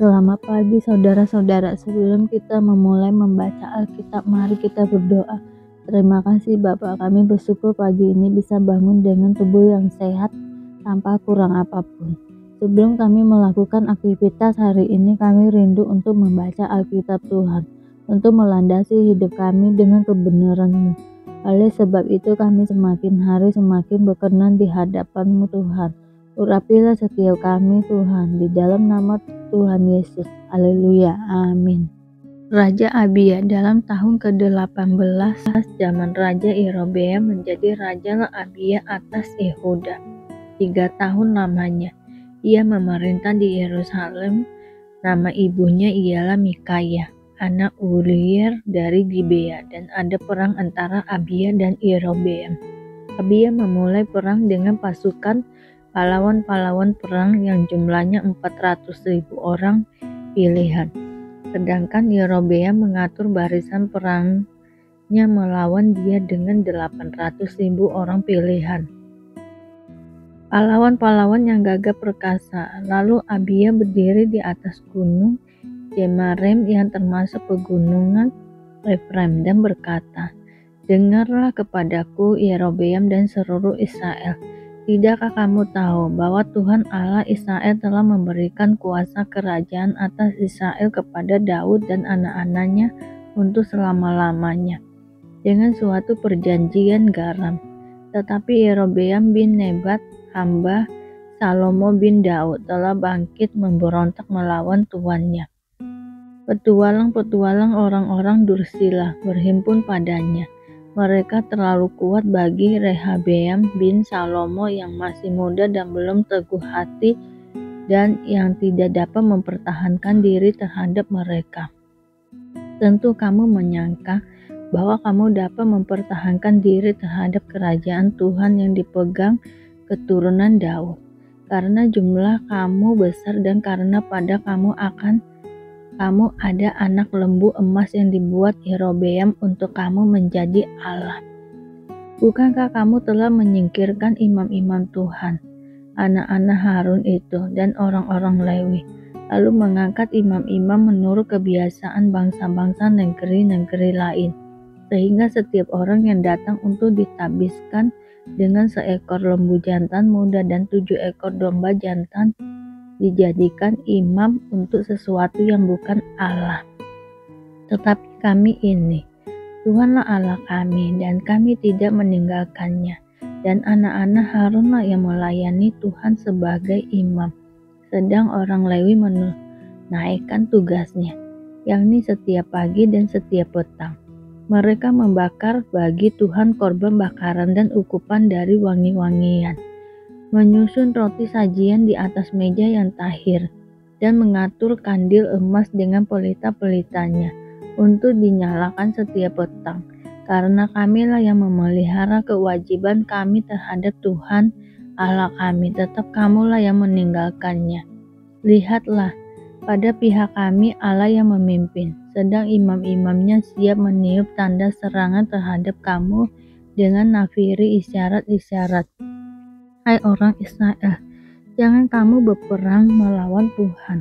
Selamat pagi saudara-saudara, sebelum kita memulai membaca Alkitab, mari kita berdoa. Terima kasih Bapa, kami bersyukur pagi ini bisa bangun dengan tubuh yang sehat tanpa kurang apapun. Sebelum kami melakukan aktivitas hari ini, kami rindu untuk membaca Alkitab Tuhan, untuk melandasi hidup kami dengan kebenaran-Mu. Oleh sebab itu kami semakin hari semakin berkenan di hadapan-Mu Tuhan. Urapilah setiap kami Tuhan, di dalam nama Tuhan Yesus. Haleluya. Amin. Raja Abia dalam tahun ke-18 zaman Raja Yerobeam menjadi Raja Abia atas Yehuda. 3 tahun lamanya. Ia memerintah di Yerusalem. Nama ibunya ialah Mikaya, anak Uriel dari Gibea, dan ada perang antara Abia dan Yerobeam. Abia memulai perang dengan pasukan pahlawan-pahlawan perang yang jumlahnya 400.000 orang pilihan. Sedangkan Yerobeam mengatur barisan perangnya melawan dia dengan 800.000 orang pilihan. Pahlawan-pahlawan yang gagah perkasa. Lalu Abia berdiri di atas gunung Jemarem yang termasuk pegunungan Efraim dan berkata, "Dengarlah kepadaku Yerobeam dan seluruh Israel. Tidakkah kamu tahu bahwa Tuhan Allah Israel telah memberikan kuasa kerajaan atas Israel kepada Daud dan anak-anaknya untuk selama-lamanya, dengan suatu perjanjian garam. Tetapi Yerobeam bin Nebat, hamba Salomo bin Daud, telah bangkit memberontak melawan tuannya. Petualang-petualang orang-orang Dursila berhimpun padanya. Mereka terlalu kuat bagi Rehabeam bin Salomo yang masih muda dan belum teguh hati dan yang tidak dapat mempertahankan diri terhadap mereka. Tentu kamu menyangka bahwa kamu dapat mempertahankan diri terhadap kerajaan Tuhan yang dipegang keturunan Daud, karena jumlah kamu besar dan karena pada kamu ada anak lembu emas yang dibuat Yerobeam untuk kamu menjadi Allah. Bukankah kamu telah menyingkirkan imam-imam Tuhan, anak-anak Harun itu, dan orang-orang Lewi, lalu mengangkat imam-imam menurut kebiasaan bangsa-bangsa negeri-negeri lain, sehingga setiap orang yang datang untuk ditabiskan dengan seekor lembu jantan muda dan 7 ekor domba jantan dijadikan imam untuk sesuatu yang bukan Allah. Tetapi kami ini, Tuhanlah Allah kami, dan kami tidak meninggalkannya, dan anak-anak Harunlah yang melayani Tuhan sebagai imam, sedang orang Lewi menaikkan tugasnya, yakni setiap pagi dan setiap petang. Mereka membakar bagi Tuhan korban bakaran dan ukupan dari wangi-wangian, menyusun roti sajian di atas meja yang tahir, dan mengatur kandil emas dengan pelita-pelitanya untuk dinyalakan setiap petang. Karena kamilah yang memelihara kewajiban kami terhadap Tuhan Allah kami, tetap kamulah yang meninggalkannya. Lihatlah, pada pihak kami Allah yang memimpin, sedang imam-imamnya siap meniup tanda serangan terhadap kamu dengan nafiri isyarat-isyarat. Hai orang Israel, jangan kamu berperang melawan Tuhan,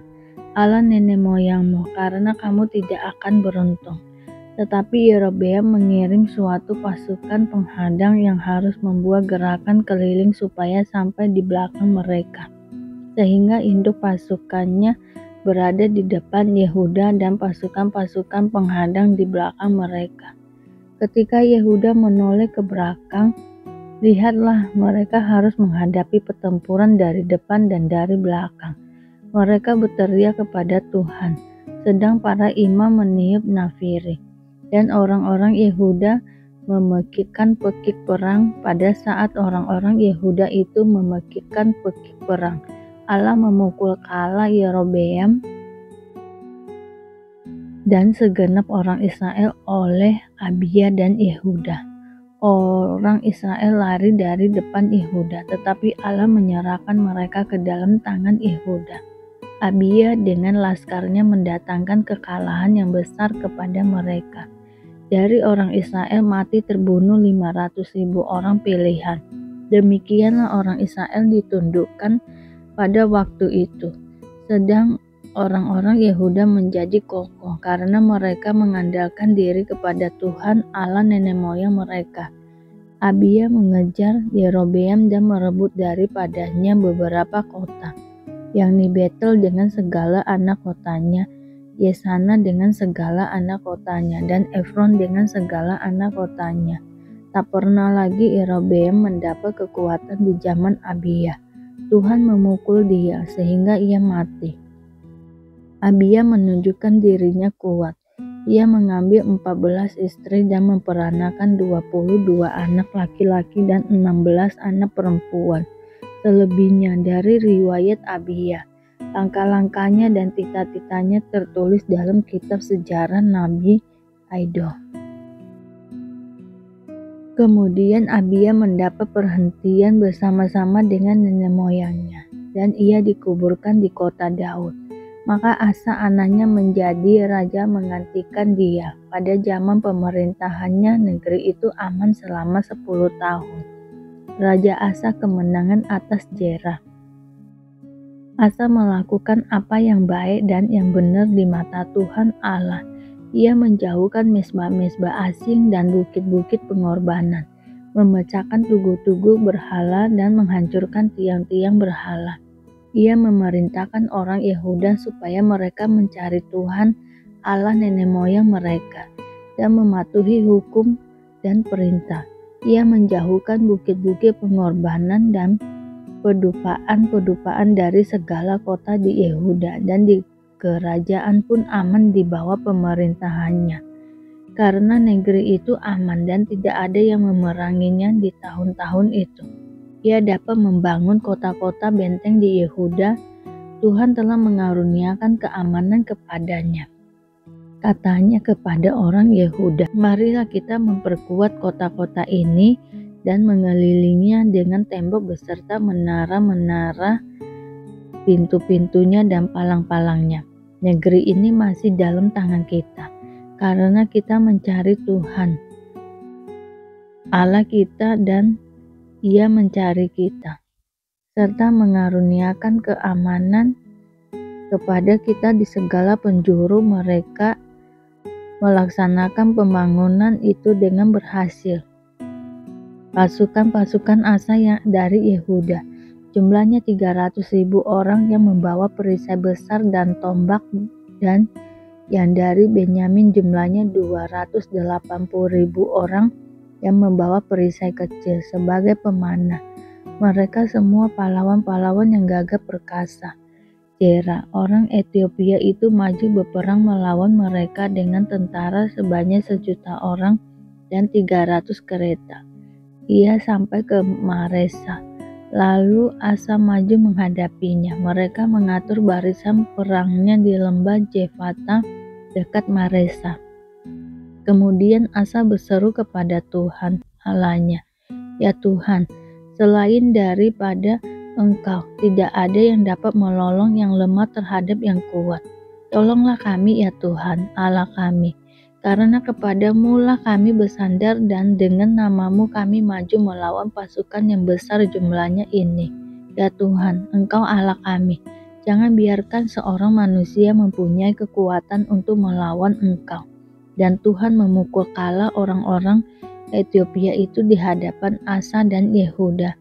Allah nenek moyangmu, karena kamu tidak akan beruntung." Tetapi Yerobeam mengirim suatu pasukan penghadang yang harus membuat gerakan keliling supaya sampai di belakang mereka, sehingga induk pasukannya berada di depan Yehuda dan pasukan-pasukan penghadang di belakang mereka. Ketika Yehuda menoleh ke belakang, lihatlah, mereka harus menghadapi pertempuran dari depan dan dari belakang. Mereka berteriak kepada Tuhan, sedang para imam meniup nafiri, dan orang-orang Yehuda memekikkan pekik perang. Pada saat orang-orang Yehuda itu memekikkan pekik perang, Allah memukul kala Yerobeam dan segenap orang Israel oleh Abia dan Yehuda. Orang Israel lari dari depan Yehuda, tetapi Allah menyerahkan mereka ke dalam tangan Yehuda. Abia dengan laskarnya mendatangkan kekalahan yang besar kepada mereka. Dari orang Israel mati terbunuh 500.000 orang pilihan. Demikianlah orang Israel ditundukkan pada waktu itu. Sedang orang-orang Yehuda menjadi kokoh karena mereka mengandalkan diri kepada Tuhan Allah nenek moyang mereka. Abia mengejar Yerobeam dan merebut daripadanya beberapa kota, yakni Betel dengan segala anak kotanya, Yesana dengan segala anak kotanya, dan Efron dengan segala anak kotanya. Tak pernah lagi Yerobeam mendapat kekuatan di zaman Abia. Tuhan memukul dia sehingga ia mati. Abia menunjukkan dirinya kuat. Ia mengambil 14 istri dan memperanakan 22 anak laki-laki dan 16 anak perempuan. Selebihnya dari riwayat Abia, langkah-langkahnya dan tita-titanya tertulis dalam kitab sejarah Nabi Aido. Kemudian Abia mendapat perhentian bersama-sama dengan nenek moyangnya, dan ia dikuburkan di kota Daud. Maka Asa anaknya menjadi raja menggantikan dia. Pada zaman pemerintahannya negeri itu aman selama 10 tahun. Raja Asa kemenangan atas Zerah. Asa melakukan apa yang baik dan yang benar di mata Tuhan Allah. Ia menjauhkan mezbah-mezbah asing dan bukit-bukit pengorbanan, memecahkan tugu-tugu berhala dan menghancurkan tiang-tiang berhala. Ia memerintahkan orang Yehuda supaya mereka mencari Tuhan Allah nenek moyang mereka dan mematuhi hukum dan perintah. Ia menjauhkan bukit-bukit pengorbanan dan pedupaan-pedupaan dari segala kota di Yehuda, dan di kerajaan pun aman di bawah pemerintahannya. Karena negeri itu aman dan tidak ada yang memeranginya di tahun-tahun itu. Ia dapat membangun kota-kota benteng di Yehuda. Tuhan telah mengaruniakan keamanan kepadanya. Katanya kepada orang Yehuda, marilah kita memperkuat kota-kota ini dan mengelilinginya dengan tembok beserta menara-menara, pintu-pintunya dan palang-palangnya. Negeri ini masih dalam tangan kita, karena kita mencari Tuhan Allah kita dan Ia mencari kita, serta mengaruniakan keamanan kepada kita di segala penjuru. Mereka melaksanakan pembangunan itu dengan berhasil. Pasukan-pasukan Asa yang dari Yehuda, jumlahnya 300.000 orang yang membawa perisai besar dan tombak, dan yang dari Benyamin jumlahnya 280.000 orang yang membawa perisai kecil sebagai pemanah. Mereka semua pahlawan-pahlawan yang gagah perkasa. Zerah, orang Ethiopia itu maju berperang melawan mereka dengan tentara sebanyak 1.000.000 orang dan 300 kereta. Ia sampai ke Maresa. Lalu Asa maju menghadapinya. Mereka mengatur barisan perangnya di lembah Jefata dekat Maresa. Kemudian Asa berseru kepada Tuhan Allahnya, "Ya Tuhan, selain daripada Engkau, tidak ada yang dapat menolong yang lemah terhadap yang kuat. Tolonglah kami ya Tuhan Allah kami, karena kepadamu lah kami bersandar dan dengan namamu kami maju melawan pasukan yang besar jumlahnya ini. Ya Tuhan, Engkau Allah kami, jangan biarkan seorang manusia mempunyai kekuatan untuk melawan Engkau." Dan Tuhan memukul kalah orang-orang Ethiopia itu di hadapan Asa dan Yehuda.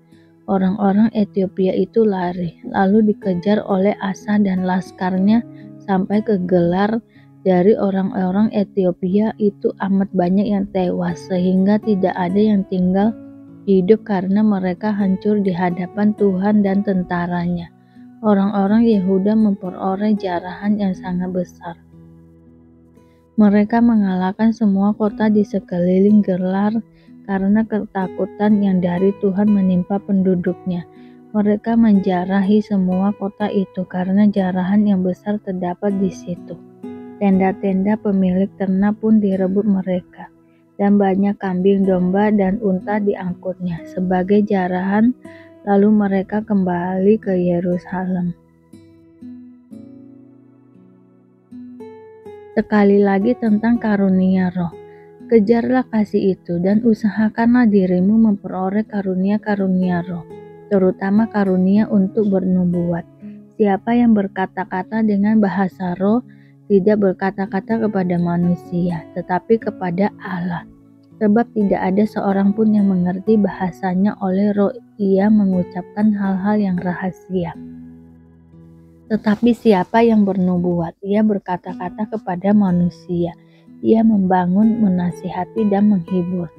Orang-orang Ethiopia itu lari, lalu dikejar oleh Asa dan laskarnya sampai ke Gelar. Dari orang-orang Ethiopia itu amat banyak yang tewas, sehingga tidak ada yang tinggal hidup karena mereka hancur di hadapan Tuhan dan tentaranya. Orang-orang Yehuda memperoleh jarahan yang sangat besar. Mereka mengalahkan semua kota di sekeliling Gelar karena ketakutan yang dari Tuhan menimpa penduduknya. Mereka menjarahi semua kota itu karena jarahan yang besar terdapat di situ. Tenda-tenda pemilik ternak pun direbut mereka, dan banyak kambing, domba, dan unta diangkutnya sebagai jarahan. Lalu mereka kembali ke Yerusalem. Sekali lagi tentang karunia roh. Kejarlah kasih itu dan usahakanlah dirimu memperoleh karunia-karunia roh, terutama karunia untuk bernubuat. Siapa yang berkata-kata dengan bahasa roh tidak berkata-kata kepada manusia, tetapi kepada Allah. Sebab tidak ada seorang pun yang mengerti bahasanya oleh roh, ia mengucapkan hal-hal yang rahasia. Tetapi siapa yang bernubuat, ia berkata-kata kepada manusia, ia membangun, menasihati, dan menghibur.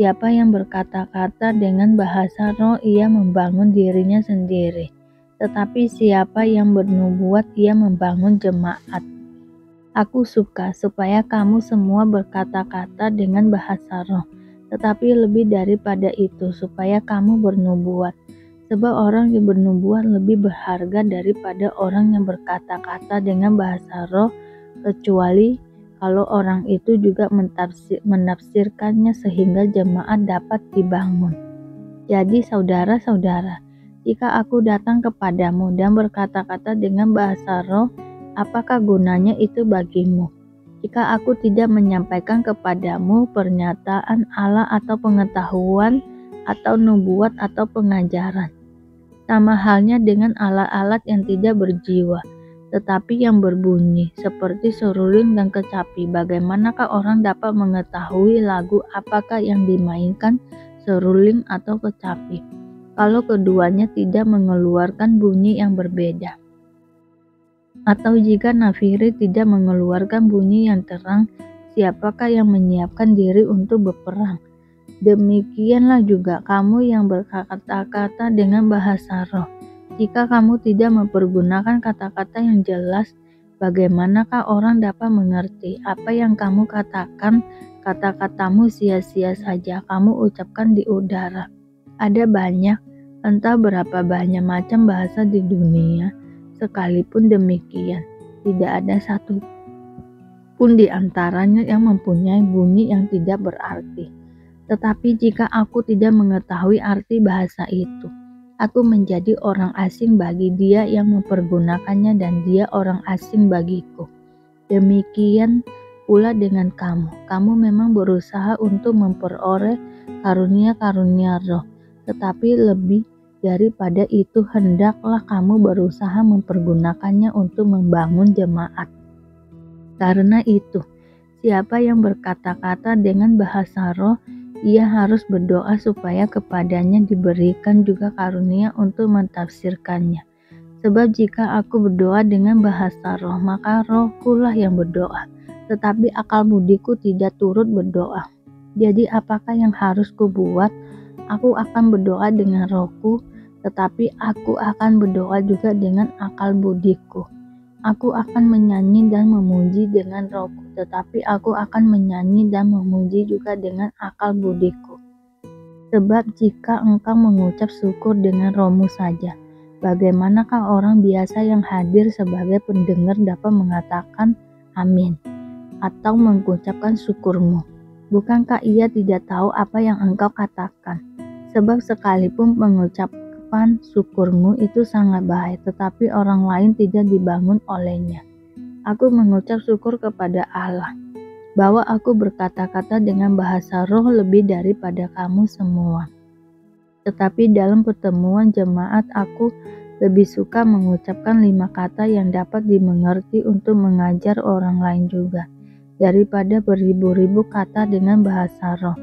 Siapa yang berkata-kata dengan bahasa roh, ia membangun dirinya sendiri. Tetapi siapa yang bernubuat, ia membangun jemaat. Aku suka supaya kamu semua berkata-kata dengan bahasa roh, tetapi lebih daripada itu, supaya kamu bernubuat. Sebab orang yang bernubuat lebih berharga daripada orang yang berkata-kata dengan bahasa roh, kecuali kalau orang itu juga menafsirkannya sehingga jemaat dapat dibangun. Jadi saudara-saudara, jika aku datang kepadamu dan berkata-kata dengan bahasa roh, apakah gunanya itu bagimu? Jika aku tidak menyampaikan kepadamu pernyataan Allah atau pengetahuan atau nubuat atau pengajaran. Sama halnya dengan alat-alat yang tidak berjiwa, tetapi yang berbunyi, seperti seruling dan kecapi. Bagaimanakah orang dapat mengetahui lagu apakah yang dimainkan, seruling atau kecapi, kalau keduanya tidak mengeluarkan bunyi yang berbeda? Atau jika nafiri tidak mengeluarkan bunyi yang terang, siapakah yang menyiapkan diri untuk berperang? Demikianlah juga kamu yang berkata-kata dengan bahasa roh. Jika kamu tidak mempergunakan kata-kata yang jelas, bagaimanakah orang dapat mengerti apa yang kamu katakan? Kata-katamu sia-sia saja, kamu ucapkan di udara. Ada banyak, entah berapa banyak macam bahasa di dunia. Sekalipun demikian, tidak ada satu pun di antaranya yang mempunyai bunyi yang tidak berarti. Tetapi jika aku tidak mengetahui arti bahasa itu, aku menjadi orang asing bagi dia yang mempergunakannya dan dia orang asing bagiku. Demikian pula dengan kamu. Kamu memang berusaha untuk memperoleh karunia-karunia roh, tetapi lebih daripada itu hendaklah kamu berusaha mempergunakannya untuk membangun jemaat. Karena itu, siapa yang berkata-kata dengan bahasa roh, ia harus berdoa supaya kepadanya diberikan juga karunia untuk mentafsirkannya. Sebab jika aku berdoa dengan bahasa roh, maka rohkulah yang berdoa, tetapi akal budiku tidak turut berdoa. Jadi apakah yang harus kubuat? Aku akan berdoa dengan rohku, tetapi aku akan berdoa juga dengan akal budiku. Aku akan menyanyi dan memuji dengan rohku, tetapi aku akan menyanyi dan memuji juga dengan akal budiku. Sebab jika engkau mengucap syukur dengan rohmu saja, bagaimanakah orang biasa yang hadir sebagai pendengar dapat mengatakan amin atau mengucapkan syukurmu? Bukankah ia tidak tahu apa yang engkau katakan? Sebab sekalipun pengucapan syukurmu itu sangat baik, tetapi orang lain tidak dibangun olehnya. Aku mengucap syukur kepada Allah, bahwa aku berkata-kata dengan bahasa roh lebih daripada kamu semua. Tetapi dalam pertemuan jemaat aku lebih suka mengucapkan 5 kata yang dapat dimengerti untuk mengajar orang lain juga, daripada beribu-ribu kata dengan bahasa roh.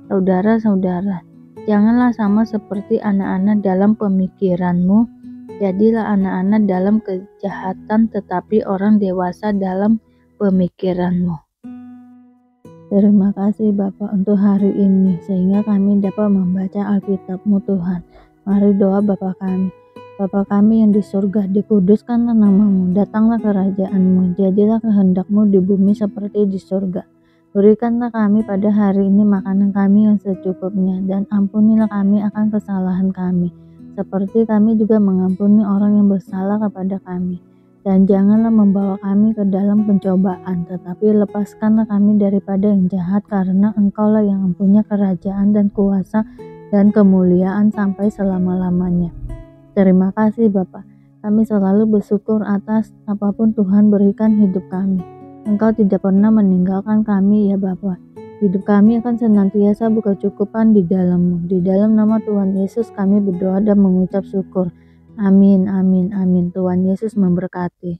Saudara-saudara, janganlah sama seperti anak-anak dalam pemikiranmu, jadilah anak-anak dalam kejahatan, tetapi orang dewasa dalam pemikiranmu. Terima kasih Bapa untuk hari ini, sehingga kami dapat membaca Alkitab-Mu Tuhan. Mari doa Bapa kami. Bapa kami yang di surga, dikuduskanlah nama-Mu, datanglah kerajaan-Mu, jadilah kehendak-Mu di bumi seperti di surga. Berikanlah kami pada hari ini makanan kami yang secukupnya, dan ampunilah kami akan kesalahan kami, seperti kami juga mengampuni orang yang bersalah kepada kami. Dan janganlah membawa kami ke dalam pencobaan, tetapi lepaskanlah kami daripada yang jahat, karena Engkaulah yang mempunyai kerajaan dan kuasa dan kemuliaan sampai selama-lamanya. Terima kasih Bapa. Kami selalu bersyukur atas apapun Tuhan berikan hidup kami. Engkau tidak pernah meninggalkan kami ya Bapa. Hidup kami akan senantiasa berkecukupan di dalam-Mu. Di dalam nama Tuhan Yesus kami berdoa dan mengucap syukur. Amin, amin, amin. Tuhan Yesus memberkati.